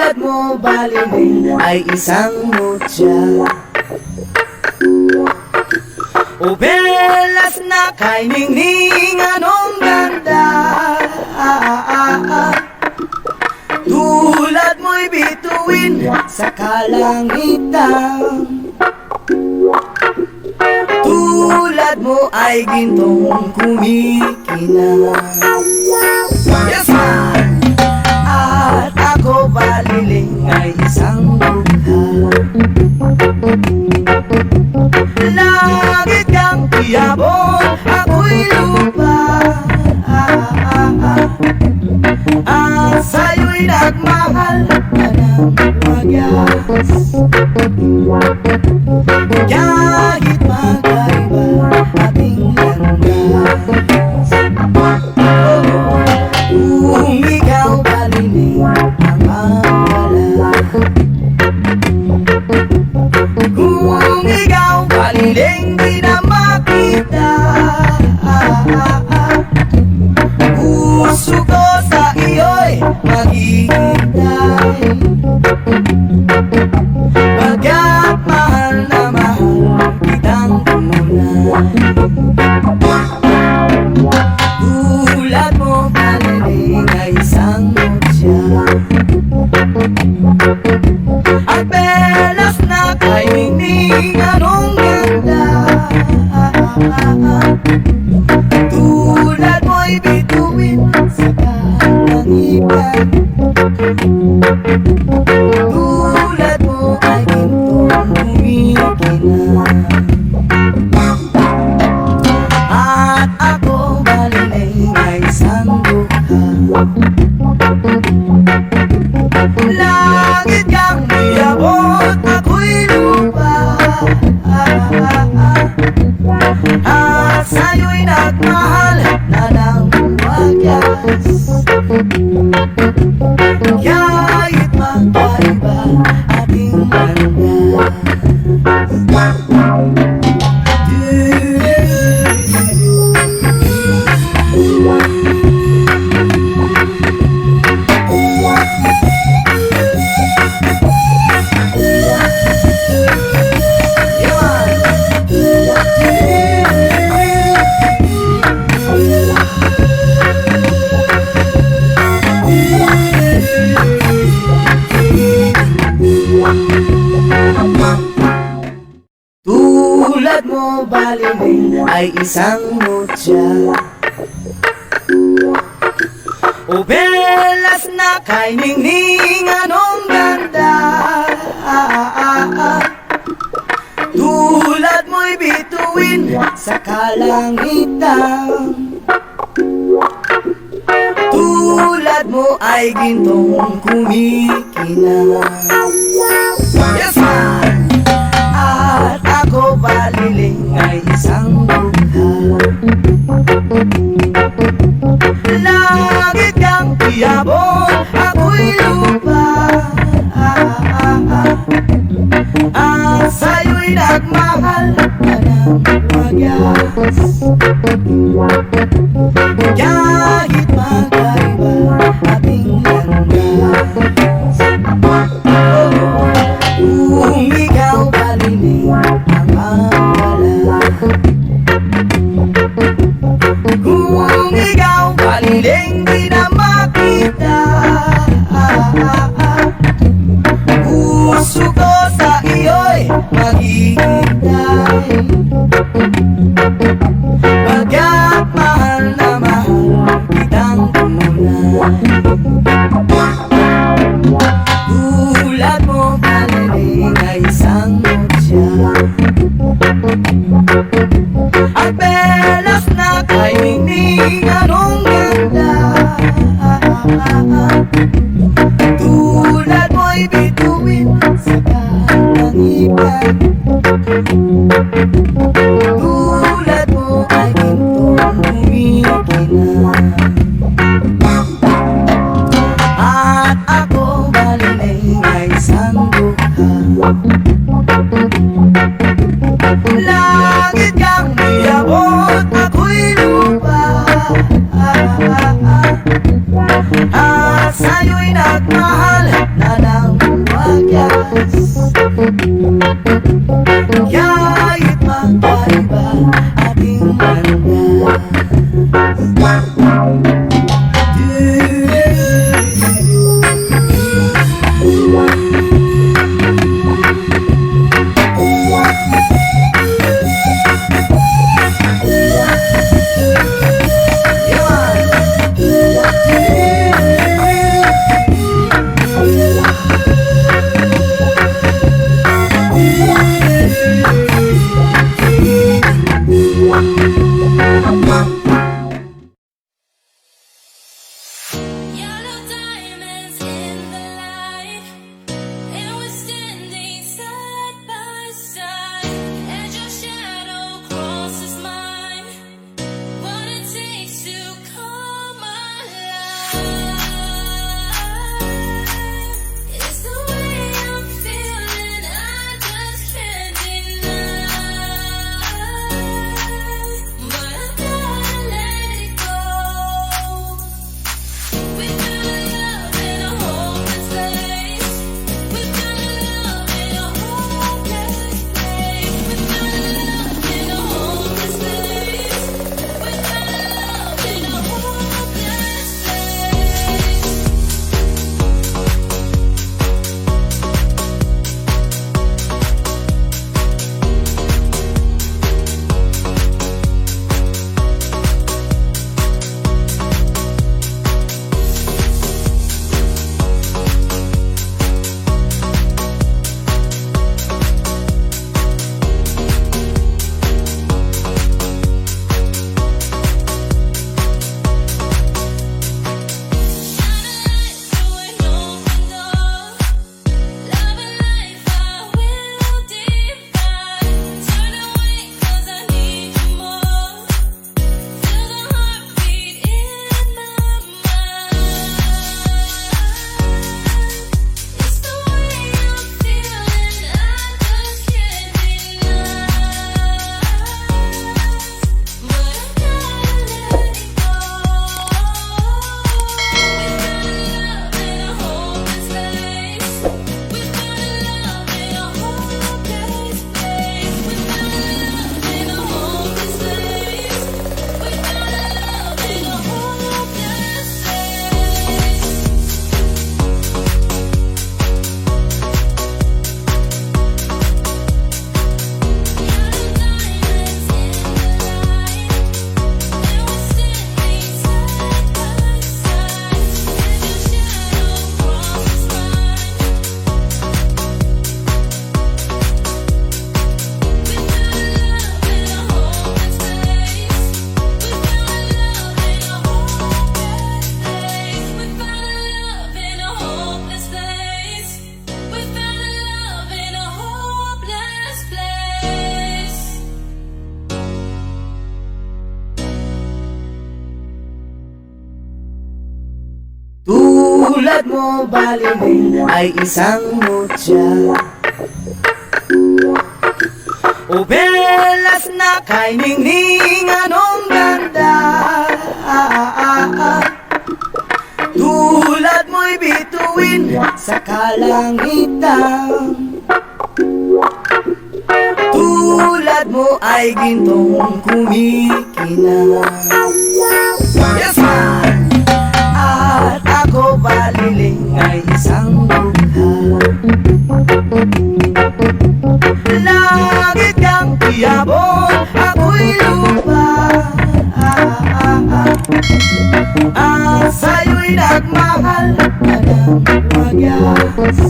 Tulad mo baliling ay isang mutya, o belas na kay ningning anong ganda. Tulad mo'y bituin sa kalangitan, tulad mo ay gintong kumikinang. Yes, man! At ako baliling ay isang mukha, langit kang tiyabon, ako'y lupa. At sa'yo'y nagmahal na ng wagas, kahit magkaiba ating landas. Kung ikaw baliling ang mawala, kung ikaw baliling di na makita, puso ko sa iyo'y maghihintay, pagkat mahal na mahal kitang tunay. Tulad mo baliling ay isang mutya, at belas na kay ningning anong ganda. Tulad mo'y bituin sa kalangitan, tulad mo ay gintong kumikinang. At ako baliling ay isang dukha, langit kang niyabot, ako'y lupa. At sa'yo'y nagmahal na ng wagas, kahit magkaiba ating landas. Tulad mo baliling ay isang mutya, o belas na kay ningning anong ganda. Tulad mo'y bituin sa kalangitan, tulad mo ay gintong kumikinang. Yes, man! At ako baliling ay isang dukha, langit kang tiyabon, ako'y lupa. At sa'yo'y nagmahal na ng wagas, kahit magkaiba ating landas. Kung ikaw baliling ang mawala, kung ikaw baliling di na makita, puso ko sa iyo'y maghihintay, pagkat mahal na mahal kitang tunay. Tulad mo baliling ay isang mutya, at belas na kay ningning anong ganda. Tulad mo'y bituin sa kalangitan, tulad mo ay gintong kumikinang. At ako baliling ay isang dukha, langit kang niyabot, ako'y lupa. At sa'yo'y nagmahal na ng Kahit magkaiba ating landas. Yellow diamonds in the light, and we're standing side by side. As your shadow crosses mine, what it takes to come alive. It's the way I'm feeling, I just can't deny. But I gotta let it go. We found love in a hopeless place. We found love in a hopeless place. We found love in a hopeless place. We found love in a hopeless place. Tulad mo baliling ay isang mutya, o belas na kay ningning anong ganda. Tulad mo'y bituin sa kalangitan, tulad mo ay gintong kumikinang. Yes, man! At ako baliling ay isang dukha, langit kang tiyabon, ako'y lupa. Ang sa'yo'y nagmahal na ng wagas.